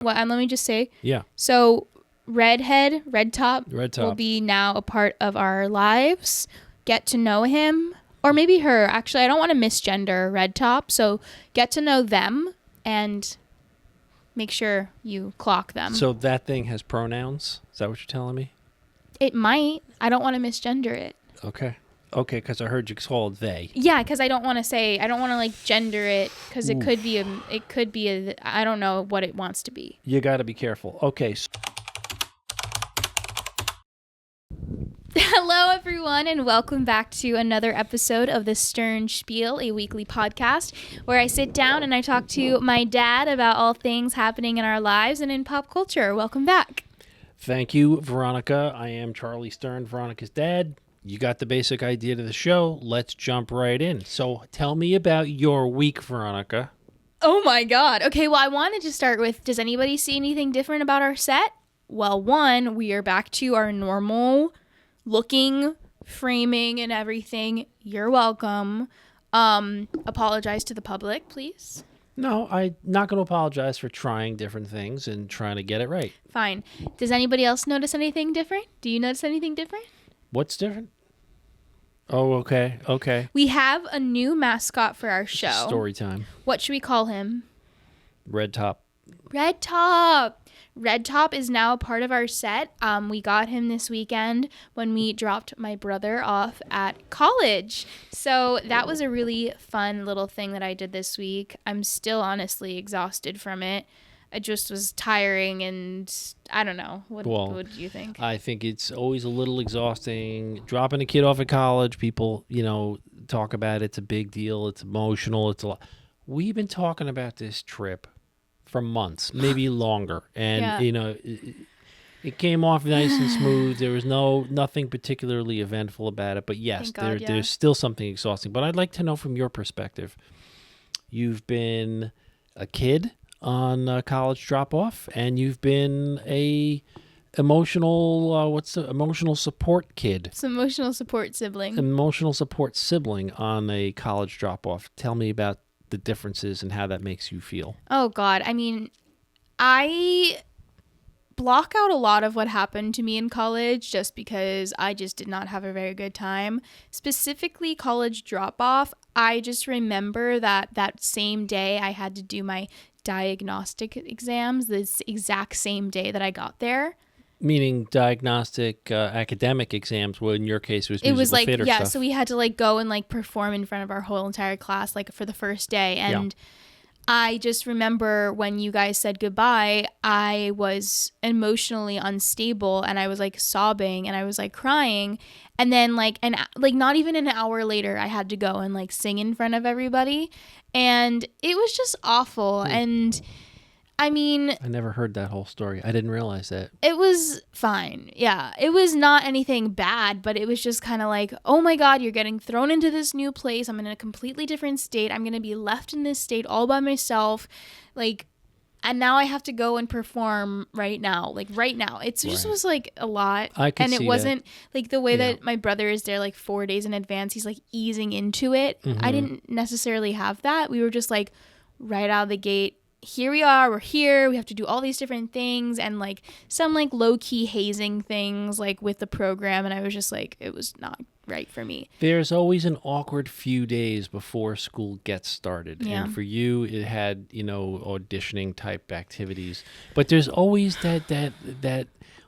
Well, and let me just say. Yeah. So red top will be now a part of our lives. Get to know him. Or maybe her. Actually, I don't want to misgender red top. So get to know them and make sure you clock them. So that thing has pronouns? Is that what you're telling me? It might. I don't want to misgender it. Okay. Okay, because I heard you call it they. Yeah, because I don't want to like gender it because it could be I don't know what it wants to be. You got to be careful. Okay. Hello, everyone, and welcome back to another episode of the Stern Spiel, a weekly podcast where I sit down and I talk to my dad about all things happening in our lives and in pop culture. Welcome back. Thank you, Veronica. I am Charlie Stern, Veronica's dad. You got the basic idea to the show. Let's jump right in. So tell me about your week, Veronica. Oh, my God. Okay, well, I wanted to start with, does anybody see anything different about our set? Well, one, we are back to our normal looking, framing, and everything. You're welcome. Apologize to the public, please. No, I'm not going to apologize for trying different things and trying to get it right. Fine. Does anybody else notice anything different? Do you notice anything different? What's different? Oh, okay. Okay. We have a new mascot for our show. Story time. What should we call him? Red Top. Red Top. Red Top is now a part of our set. We got him this weekend when we dropped my brother off at college. So that was a really fun little thing that I did this week. I'm still honestly exhausted from it. It just was tiring and I don't know. What do you think? I think it's always a little exhausting. Dropping a kid off at college, people, talk about it. It's a big deal. It's emotional. It's a lot. We've been talking about this trip for months, maybe longer. And, it came off nice and smooth. There was nothing particularly eventful about it. But yes, there's still something exhausting. But I'd like to know from your perspective. You've been a kid on college drop-off, and you've been a emotional support kid. It's an emotional support sibling. Emotional support sibling on a college drop-off. Tell me about the differences and how that makes you feel. Oh, God. I mean, I block out a lot of what happened to me in college just because I just did not have a very good time. Specifically, college drop-off, I just remember that same day I had to do my diagnostic exams, this exact same day that I got there. Meaning diagnostic academic exams, well, in your case it was like, theater yeah, stuff. So we had to go and perform in front of our whole entire class for the first day. And I just remember when you guys said goodbye, I was emotionally unstable and I was sobbing and I was crying. And then not even an hour later, I had to go and sing in front of everybody. And it was just awful. And I mean, I never heard that whole story. I didn't realize that. It was fine. Yeah. It was not anything bad, but it was just kind of oh my God, you're getting thrown into this new place. I'm in a completely different state. I'm going to be left in this state all by myself. And now I have to go and perform right now. Right now. It just was a lot. I could see and it wasn't the way that my brother is there 4 days in advance. He's easing into it. Mm-hmm. I didn't necessarily have that. We were just right out of the gate. Here we are, we're here, we have to do all these different things and some low-key hazing things with the program, and I was just it was not right for me. There's always an awkward few days before school gets started. Yeah. And for you it had, auditioning type activities. But there's always that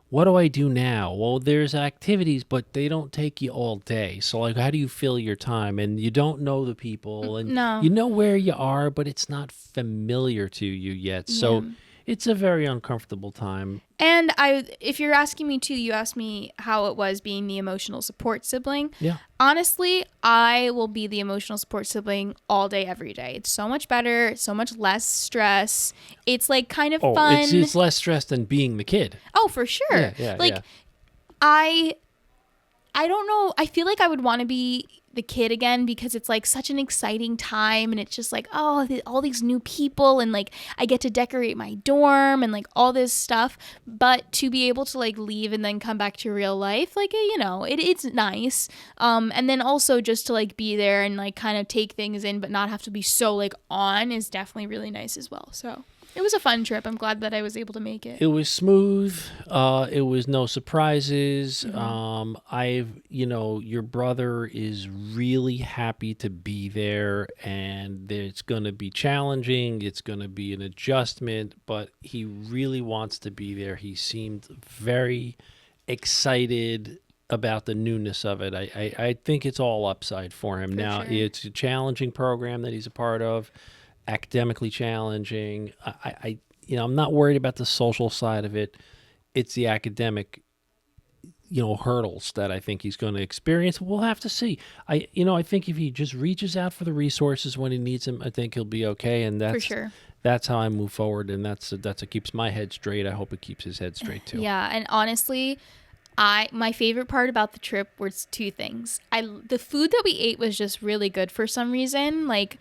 what do I do now? Well, there's activities, but they don't take you all day. So, how do you fill your time? And you don't know the people, and you know where you are, but it's not familiar to you yet. So, it's a very uncomfortable time. And if you're asking me too, you asked me how it was being the emotional support sibling. Yeah. Honestly, I will be the emotional support sibling all day, every day. It's so much better. It's so much less stress. It's kind of fun. It's less stress than being the kid. Oh, for sure. Yeah. I don't know. I feel I would want to be the kid again because it's such an exciting time and it's just all these new people and I get to decorate my dorm and all this stuff. But to be able to leave and then come back to real life, it's nice. And then also just to be there and kind of take things in but not have to be so on is definitely really nice as well. So It was a fun trip. I'm glad that I was able to make it. It was smooth. It was no surprises. Your brother is really happy to be there, and it's going to be challenging. It's going to be an adjustment, but he really wants to be there. He seemed very excited about the newness of it. I think it's all upside for him. Now, sure. It's a challenging program that he's a part of, academically challenging. I'm not worried about the social side of it. It's the academic, hurdles that I think he's going to experience. We'll have to see. I think if he just reaches out for the resources when he needs them, I think he'll be okay. And For sure. That's how I move forward. And that's what keeps my head straight. I hope it keeps his head straight too. Yeah. And honestly, my favorite part about the trip was two things. The food that we ate was just really good for some reason. Like,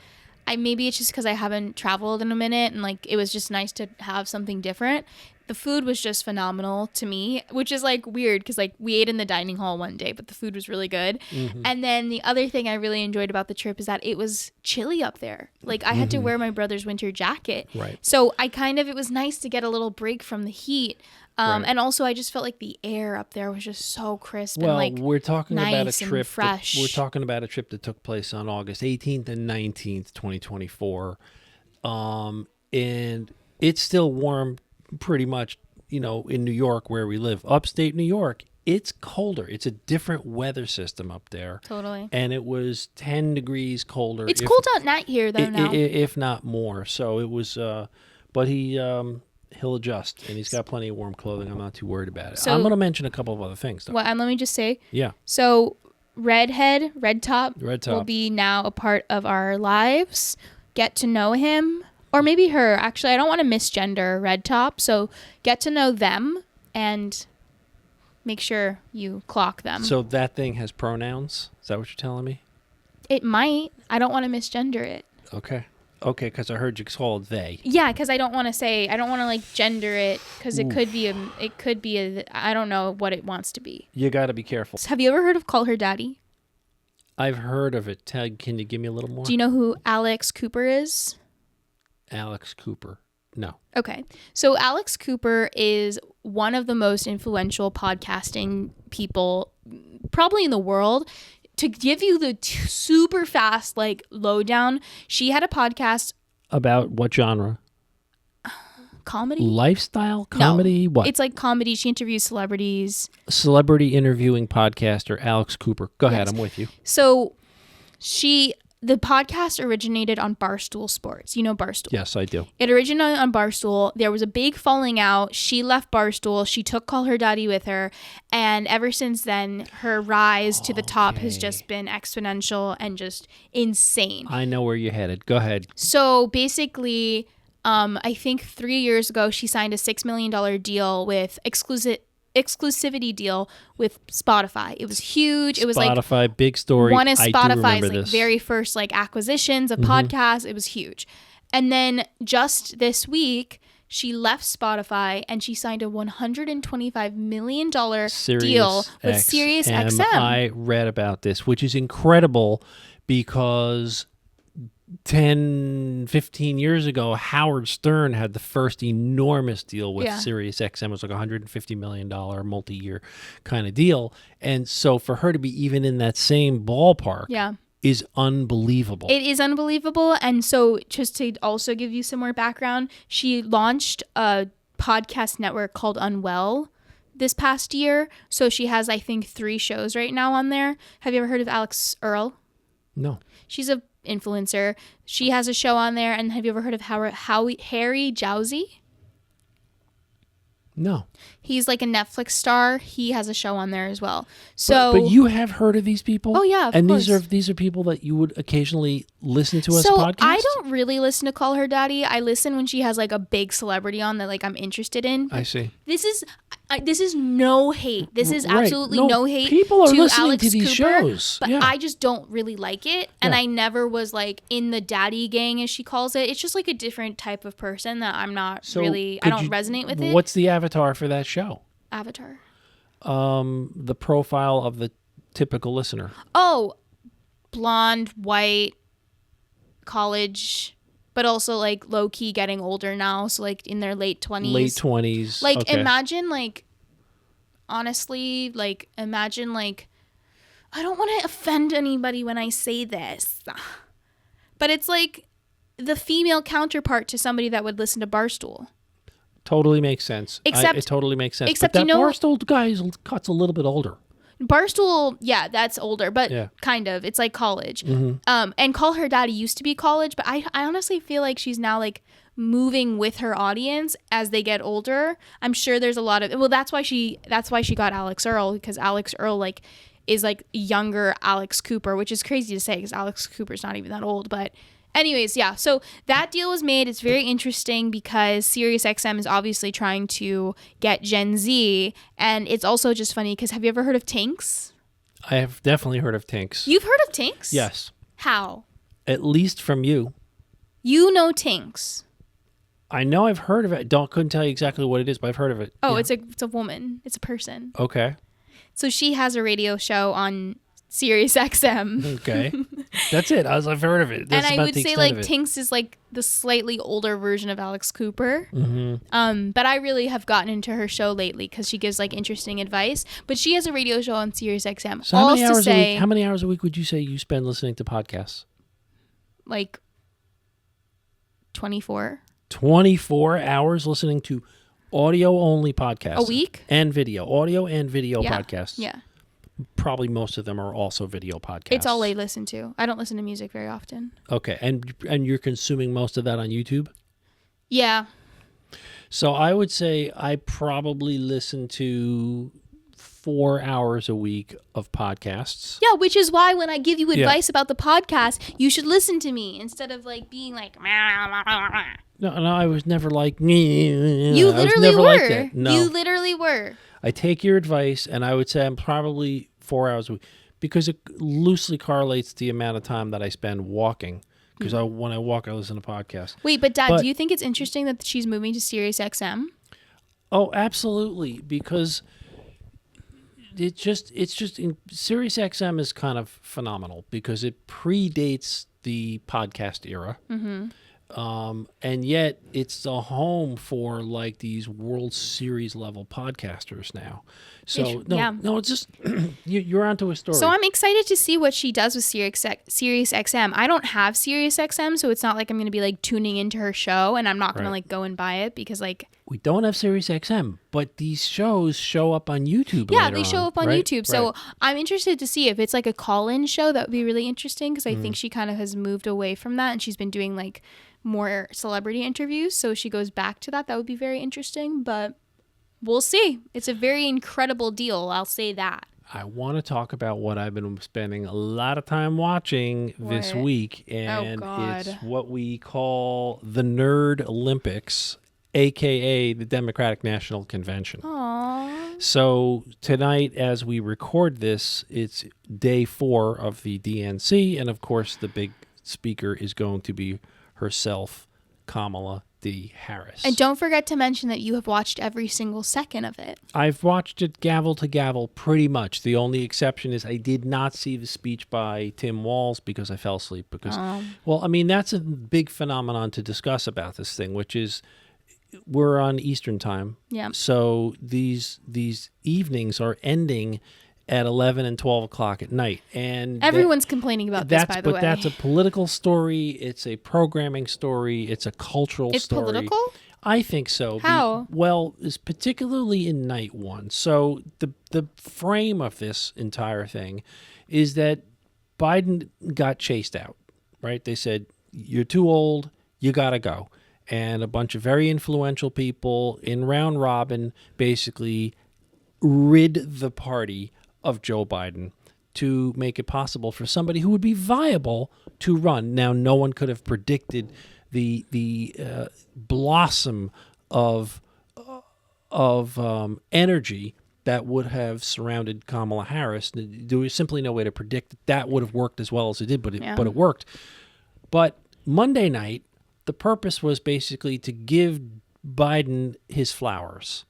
maybe it's just because I haven't traveled in a minute, and like it was just nice to have something different. The food was just phenomenal to me, which is like weird because like we ate in the dining hall one day, but the food was really good. Mm-hmm. And then the other thing I really enjoyed about the trip is that it was chilly up there. Like I had to wear my brother's winter jacket. Right. So it was nice to get a little break from the heat. Right. And also I just felt like the air up there was just so crisp well, and like we're talking nice about a trip and fresh. we're talking about a trip that took place on August 18th and 19th, 2024. And it's still warm pretty much, in New York where we live. Upstate New York, it's colder. It's a different weather system up there. Totally. And it was 10 degrees colder. It's cold out night here though now. If not more. So it was, but he'll adjust, and he's got plenty of warm clothing. I'm not too worried about it. So, I'm going to mention a couple of other things, though. Well, and let me just say. Yeah. So, Red Top will be now a part of our lives. Get to know him, or maybe her. Actually, I don't want to misgender Red Top, so get to know them and make sure you clock them. So that thing has pronouns? Is that what you're telling me? It might. I don't want to misgender it. Okay, because I heard you call it they. Yeah, because I don't want to like gender it because it could be I don't know what it wants to be. You got to be careful. Have you ever heard of Call Her Daddy? I've heard of it. Can you give me a little more? Do you know who Alex Cooper is? Alex Cooper. No. Okay. So Alex Cooper is one of the most influential podcasting people probably in the world. To give you the super fast, like, lowdown, she had a podcast. About what genre? Comedy? Lifestyle? Comedy? No, what? It's like comedy. She interviews celebrities. Celebrity interviewing podcaster Alex Cooper. Go ahead. I'm with you. So the podcast originated on Barstool Sports. You know Barstool? Yes, I do. It originated on Barstool. There was a big falling out. She left Barstool. She took Call Her Daddy with her. And ever since then, her rise to the top has just been exponential and just insane. I know where you're headed. Go ahead. So basically, I think 3 years ago, she signed a $6 million deal with exclusivity deal with Spotify. It was huge. It was Spotify, big story. One of Spotify's this. Very first acquisitions of podcasts. It was huge. And then just this week, she left Spotify and she signed a $125 million deal with Sirius XM. I read about this, which is incredible because 10, 15 years ago, Howard Stern had the first enormous deal with Sirius XM. It was like $150 million multi-year kind of deal. And so for her to be even in that same ballpark is unbelievable. It is unbelievable. And so just to also give you some more background, she launched a podcast network called Unwell this past year. So she has, I think, 3 shows right now on there. Have you ever heard of Alex Earl? No. She's a influencer. She has a show on there. And have you ever heard of Harry Jowsey? No. He's like a Netflix star. He has a show on there as well. So, but you have heard of these people? Oh yeah, of course. These are people that you would occasionally listen to as so podcasts? I don't really listen to Call Her Daddy. I listen when she has like a big celebrity on that like I'm interested in. I see. This is no hate. This is absolutely no hate. People are to listening Alex to these Cooper, shows. But I just don't really like it. And I never was like in the daddy gang, as she calls it. It's just like a different type of person that I'm not I don't resonate with it. What's the avatar for that show? Avatar. The profile of the typical listener. Oh, blonde, white, college but also like low key getting older now. So like in their late 20s. Late 20s. Like okay. imagine like, honestly, like imagine like, I don't want to offend anybody when I say this, but it's like the female counterpart to somebody that would listen to Barstool. Totally makes sense. It totally makes sense. Except, but that you know, Barstool guy cut's a little bit older. Barstool, yeah, that's older, but Yeah. kind of. It's like college. Mm-hmm. And Call Her Daddy used to be college, but I honestly feel like she's now like moving with her audience as they get older. I'm sure there's a lot of, well, that's why she got Alex Earl, because Alex Earl like is like younger Alex Cooper, which is crazy to say because Alex Cooper's not even that old, but anyways, yeah. So that deal was made. It's very interesting because Sirius XM is obviously trying to get Gen Z, and it's also just funny because have you ever heard of Tinks? I have definitely heard of Tinks. You've heard of Tinks? Yes. How? At least from you. You know Tinks. I know I've heard of it. Couldn't tell you exactly what it is, but I've heard of it. Oh, yeah. it's a woman. It's a person. Okay. So she has a radio show on Sirius XM. Okay. That's it. I've heard of it. That's and I about would the say extent like of it. Tinks is like the slightly older version of Alex Cooper. Mm-hmm. But I really have gotten into her show lately because she gives like interesting advice. But she has a radio show on Sirius XM. So how many hours a week would you say you spend listening to podcasts? Like 24. 24 hours listening to audio-only podcasts. A week? And video. Audio and video podcasts. Yeah. Probably most of them are also video podcasts. It's all I listen to. I don't listen to music very often. Okay. And you're consuming most of that on YouTube? Yeah. So I would say I probably listen to 4 hours a week of podcasts. Yeah, which is why when I give you advice about the podcast, you should listen to me instead of like being like. No, I was never like. You literally were. Like that. No. You literally were. I take your advice, and I would say I'm probably 4 hours a week because it loosely correlates the amount of time that I spend walking. Because when I walk, I listen to podcasts. Wait, but Dad, do you think it's interesting that she's moving to Sirius XM? Oh, absolutely, because it's just Sirius XM is kind of phenomenal because it predates the podcast era. Mm-hmm. And yet it's a home for like these World Series level podcasters now. So no, it's just you're onto a story. So I'm excited to see what she does with Sirius XM. I don't have Sirius XM, so it's not like I'm going to be like tuning into her show, and I'm not going to like go and buy it because like we don't have Sirius XM, but these shows show up on YouTube. Yeah, they show up on right? YouTube. So I'm interested to see if it's like a call-in show. That would be really interesting because I think she kind of has moved away from that, and she's been doing like more celebrity interviews, so she goes back to that. That would be very interesting, but we'll see. It's a very incredible deal, I'll say that. I want to talk about what I've been spending a lot of time watching this week, and it's what we call the Nerd Olympics, aka the Democratic National Convention. Aww. So tonight, as we record this, it's day 4 of the DNC, and of course the big speaker is going to be herself, Kamala D. Harris. And don't forget to mention that you have watched every single second of it. I've watched it gavel to gavel pretty much. The only exception is I did not see the speech by Tim Walz because I fell asleep. Because, well, I mean, that's a big phenomenon to discuss about this thing, which is we're on Eastern time. Yeah. So these evenings are ending at 11 and 12 o'clock at night. And everyone's complaining about this, by the way. But that's a political story. It's a programming story. It's a cultural story. It's political? I think so. How? Well, it's particularly in night one. So the frame of this entire thing is that Biden got chased out, right? They said, you're too old, you got to go. And a bunch of very influential people in round robin basically rid the party of Joe Biden to make it possible for somebody who would be viable to run. Now, no one could have predicted the blossom of energy that would have surrounded Kamala Harris. There was simply no way to predict that would have worked as well as it did, but it worked. But Monday night, the purpose was basically to give Biden his flowers.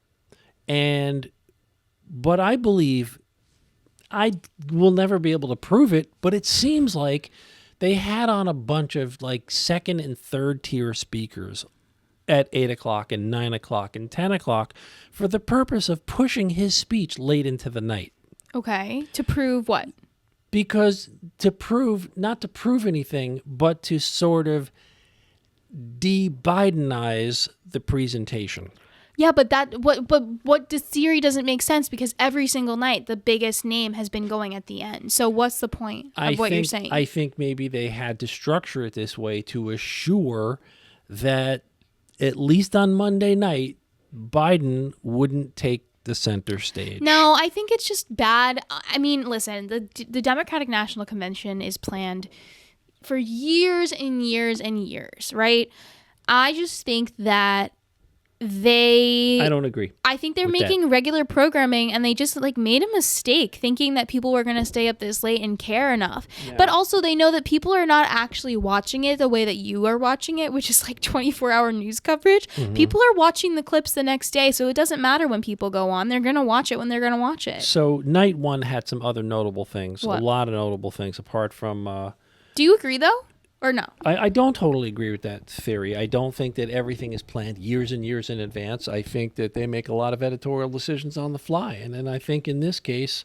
But I believe, I will never be able to prove it, but it seems like They had on a bunch of like second and third tier speakers at 8 o'clock and 9 o'clock and 10 o'clock for the purpose of pushing his speech late into the night. Okay. To prove what? Because not to prove anything, but to sort of de-Bidenize the presentation. Yeah, but what this theory doesn't make sense because every single night the biggest name has been going at the end. So what's the point of what you're saying? I think maybe they had to structure it this way to assure that at least on Monday night, Biden wouldn't take the center stage. No, I think it's just bad. I mean, listen, the Democratic National Convention is planned for years and years and years, right? I just think that I don't agree. I think they're making regular programming and they just like made a mistake thinking that people were going to stay up this late and care enough. Yeah. But also they know that people are not actually watching it the way that you are watching it, which is like 24-hour news coverage. Mm-hmm. People are watching the clips the next day, so it doesn't matter when people go on. They're going to watch it when they're going to watch it. So night one had some other notable things, What? A lot of notable things apart from... Do you agree though? Or no? I don't totally agree with that theory. I don't think that everything is planned years and years in advance. I think that they make a lot of editorial decisions on the fly. And then I think in this case,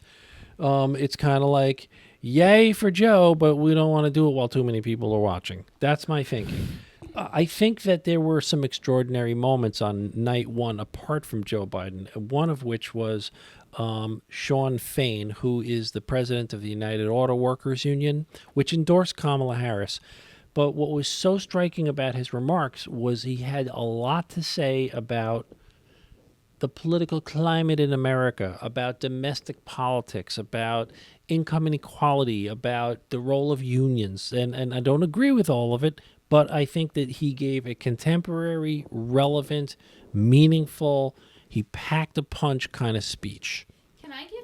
it's kind of like, yay for Joe, but we don't want to do it while too many people are watching. That's my thinking. I think that there were some extraordinary moments on night one apart from Joe Biden, one of which was Sean Fain, who is the president of the United Auto Workers Union, which endorsed Kamala Harris. But what was so striking about his remarks was he had a lot to say about the political climate in America, about domestic politics, about income inequality, about the role of unions. And I don't agree with all of it, but I think that he gave a contemporary, relevant, meaningful, he packed a punch kind of speech.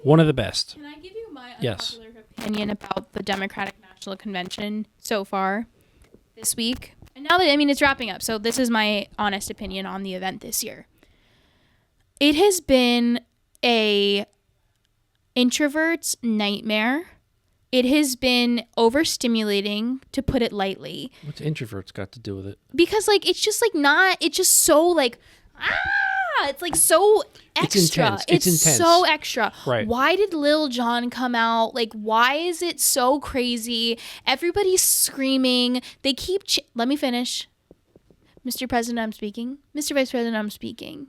One of the best. Can I give you my unpopular opinion about the Democratic National Convention so far this week? And now that, I mean, it's wrapping up, so this is my honest opinion on the event this year. It has been a introvert's nightmare. It has been overstimulating, to put it lightly. What's introverts got to do with it? Because, like, it's just, like, not, it's just so, like, it's like so extra. It's intense. So extra. Right. Why did Lil Jon come out? Like, why is it so crazy? Everybody's screaming. They keep... Let me finish. Mr. President, I'm speaking. Mr. Vice President, I'm speaking.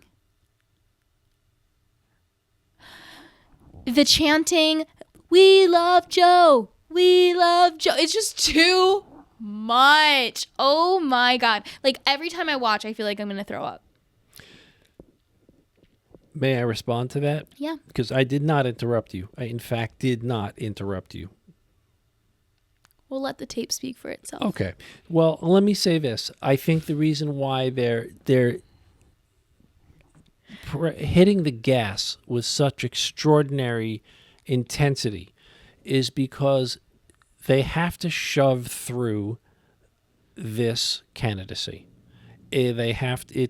The chanting, we love Joe. We love Joe. It's just too much. Oh, my God. Like, every time I watch, I feel like I'm going to throw up. May I respond to that? Yeah. Because I did not interrupt you. I, in fact, did not interrupt you. We'll let the tape speak for itself. Okay. Well, let me say this. I think the reason why they're hitting the gas with such extraordinary intensity is because they have to shove through this candidacy. They have to,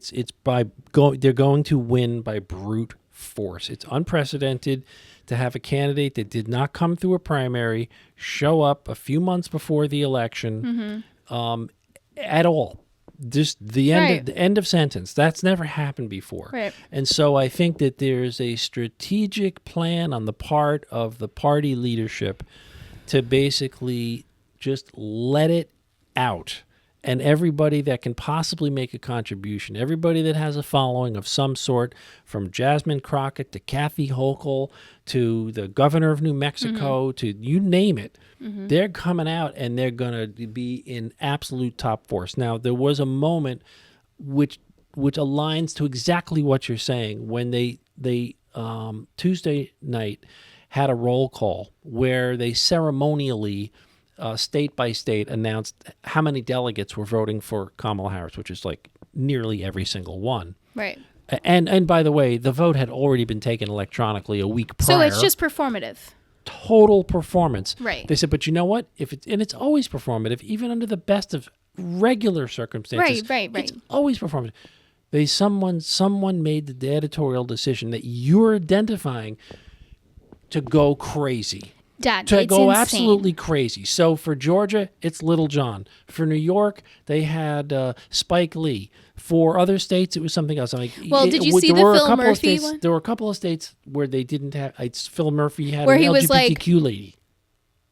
they're going to win by brute force. It's unprecedented to have a candidate that did not come through a primary show up a few months before the election at all. Just the end of sentence. That's never happened before. Right. And so I think that there's a strategic plan on the part of the party leadership to basically just let it out. And everybody that can possibly make a contribution, everybody that has a following of some sort, from Jasmine Crockett to Kathy Hochul to the governor of New Mexico to you name it, they're coming out and they're going to be in absolute top force. Now, there was a moment which aligns to exactly what you're saying when they Tuesday night had a roll call where they ceremonially state by state announced how many delegates were voting for Kamala Harris, which is like nearly every single one. Right. And by the way, the vote had already been taken electronically a week prior. So it's just performative. Total performance. Right. They said, but you know what? It's always performative, even under the best of regular circumstances. Right. It's always performative. Someone made the editorial decision that you're identifying to go crazy. Dad, to it's go insane. absolutely crazy. So for Georgia, it's Little John. For New York, they had Spike Lee. For other states, it was something else. Like, well, did you see the Phil Murphy one? There were a couple of states where they didn't have. Phil Murphy had where an he was LGBTQ like, lady.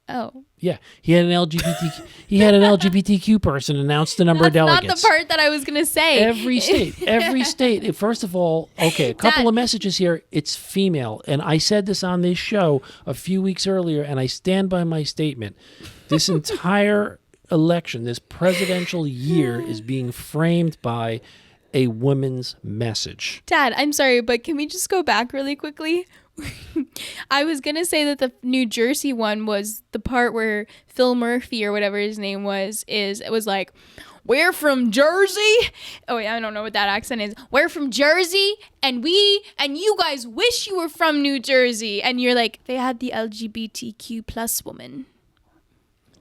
Oh. Yeah, he had an LGBTQ person announce the number of delegates. That's not the part that I was going to say. Every state. First of all, okay, a couple of messages here. It's female, and I said this on this show a few weeks earlier, and I stand by my statement. This entire election, this presidential year, is being framed by a woman's message. Dad, I'm sorry, but can we just go back really quickly? I was going to say that the New Jersey one was the part where Phil Murphy or whatever his name was, it was like, we're from Jersey. Oh, wait, I don't know what that accent is. We're from Jersey, and you guys wish you were from New Jersey. And you're like, they had the LGBTQ plus woman.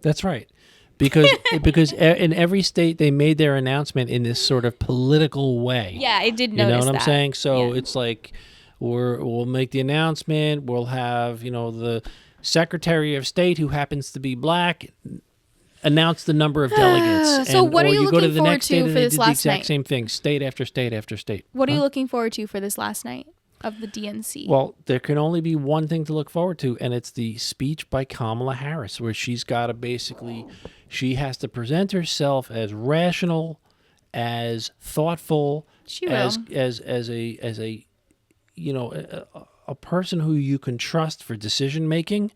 That's right. Because in every state, they made their announcement in this sort of political way. Yeah, I did notice that. You know what I'm saying? So it's like, we'll make the announcement. We'll have, the Secretary of State, who happens to be black, announce the number of delegates. So what are you looking forward to for this last night? The exact same thing, state after state after state. What are you looking forward to for this last night of the DNC? Well, there can only be one thing to look forward to, and it's the speech by Kamala Harris, where she's got to she has to present herself as rational, as thoughtful, as a a person who you can trust for decision making.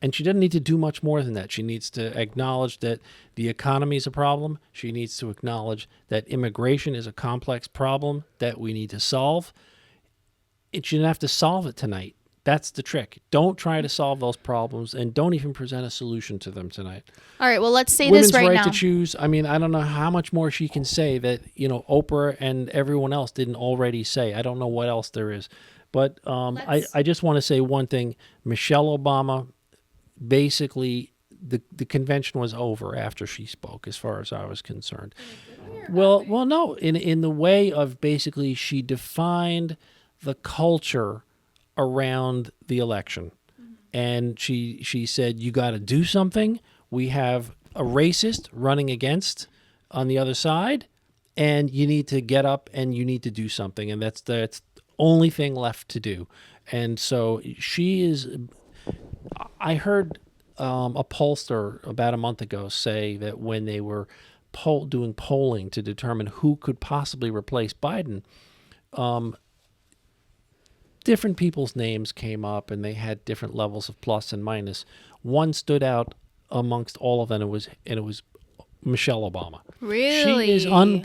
And she doesn't need to do much more than that. She needs to acknowledge that the economy is a problem. She needs to acknowledge that immigration is a complex problem that we need to solve. She didn't have to solve it tonight. That's the trick. Don't try to solve those problems, and don't even present a solution to them tonight. All right, well, let's say Women's this right now. Women's right to choose. I mean, I don't know how much more she can say that, Oprah and everyone else didn't already say. I don't know what else there is. But I just want to say one thing. Michelle Obama, basically, the convention was over after she spoke, as far as I was concerned. Well, no. In the way of basically she defined the culture around the election. And she said, you got to do something. We have a racist running against on the other side, and you need to get up and you need to do something. And that's the only thing left to do. And so she is. I heard a pollster about a month ago say that when they were doing polling to determine who could possibly replace Biden, different people's names came up, and they had different levels of plus and minus. One stood out amongst all of them, and it was Michelle Obama. Really?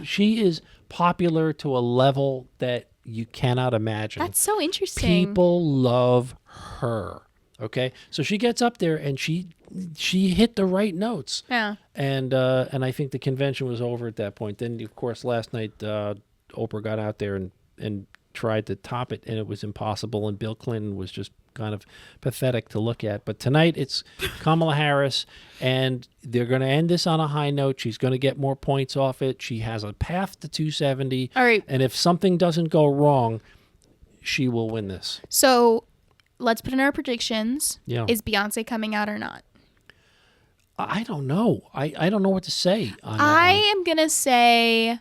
She is popular to a level that you cannot imagine. That's so interesting. People love her. Okay, so she gets up there and she hit the right notes. Yeah. And I think the convention was over at that point. Then, of course, last night Oprah got out there and tried to top it, and it was impossible. And Bill Clinton was just kind of pathetic to look at. But tonight it's Kamala Harris, and they're going to end this on a high note. She's going to get more points off it. She has a path to 270. All right. And if something doesn't go wrong, she will win this. So let's put in our predictions. Yeah. Is Beyonce coming out or not? I don't know. I don't know what to say on that I one. am going to say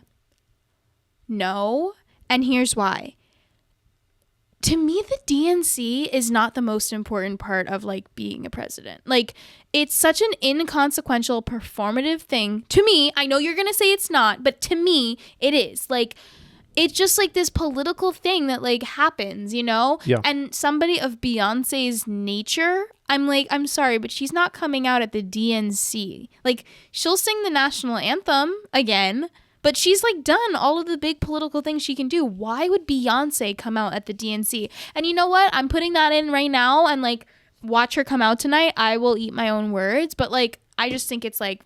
no, and here's why. To me, the DNC is not the most important part of, like, being a president. Like, it's such an inconsequential performative thing. To me, I know you're going to say it's not, but to me, it is. Like, it's just, like, this political thing that, like, happens, Yeah. And somebody of Beyonce's nature, I'm like, I'm sorry, but she's not coming out at the DNC. Like, she'll sing the national anthem again, but she's, like, done all of the big political things she can do. Why would Beyonce come out at the DNC? And you know what? I'm putting that in right now, and, like, watch her come out tonight. I will eat my own words. But, like, I just think it's, like,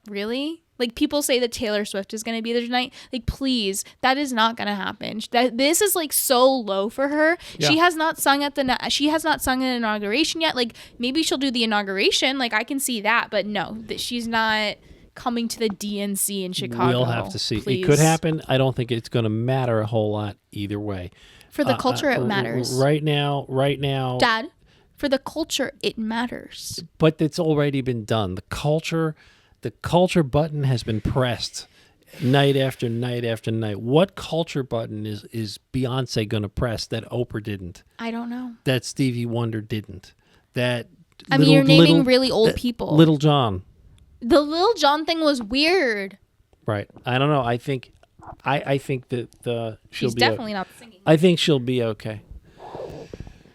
really? Like, people say that Taylor Swift is going to be there tonight. Like, please, that is not going to happen. This is, like, so low for her. Yeah. She has not sung at an inauguration yet. Like, maybe she'll do the inauguration. Like, I can see that. But no, that she's not coming to the DNC in Chicago. We'll have to see. Please. It could happen. I don't think it's going to matter a whole lot either way. For the culture, it matters. Right now. Dad, For the culture, it matters. But it's already been done. The culture button has been pressed night after night after night. What culture button is Beyonce going to press that Oprah didn't? I don't know. That Stevie Wonder didn't? That you're naming really old people. Little John. The Little John thing was weird. Right. I don't know. I think that she'll She's be definitely not singing. I think she'll be okay.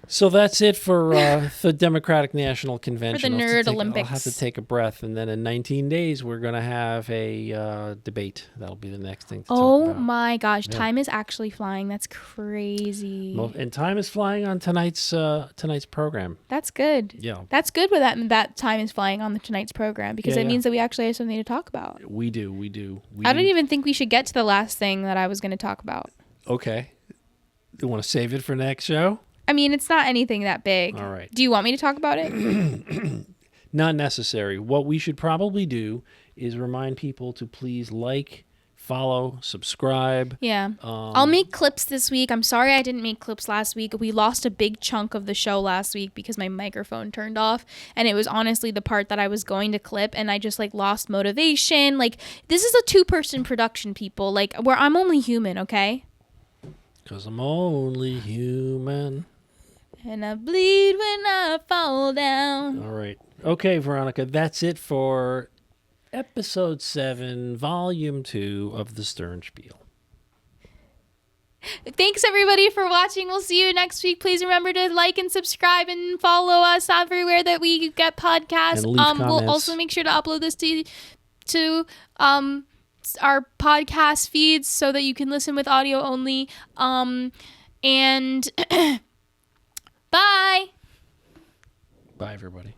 So that's it for the Democratic National Convention. For the Nerd Olympics. I'll have to take a breath, and then in 19 days we're going to have a debate. That'll be the next thing to talk about. Oh my gosh, time is actually flying. That's crazy. And time is flying on tonight's program. That's good. Yeah. That's good with that time is flying on tonight's program because it means that we actually have something to talk about. We do. I don't even think we should get to the last thing that I was going to talk about. Okay. You want to save it for next show? I mean, it's not anything that big. All right. Do you want me to talk about it? Not necessary. What we should probably do is remind people to please like, follow, subscribe. Yeah. I'll make clips this week. I'm sorry I didn't make clips last week. We lost a big chunk of the show last week because my microphone turned off. And it was honestly the part that I was going to clip. And I just lost motivation. This is a 2-person production, people. Where I'm only human, okay? Because I'm only human. And I bleed when I fall down. All right. Okay, Veronica, that's it for episode 7, volume 2 of the Stern Spiel. Thanks, everybody, for watching. We'll see you next week. Please remember to like and subscribe and follow us everywhere that we get podcasts. And leave comments. We'll also make sure to upload this to our podcast feeds so that you can listen with audio only. And bye. Bye, everybody.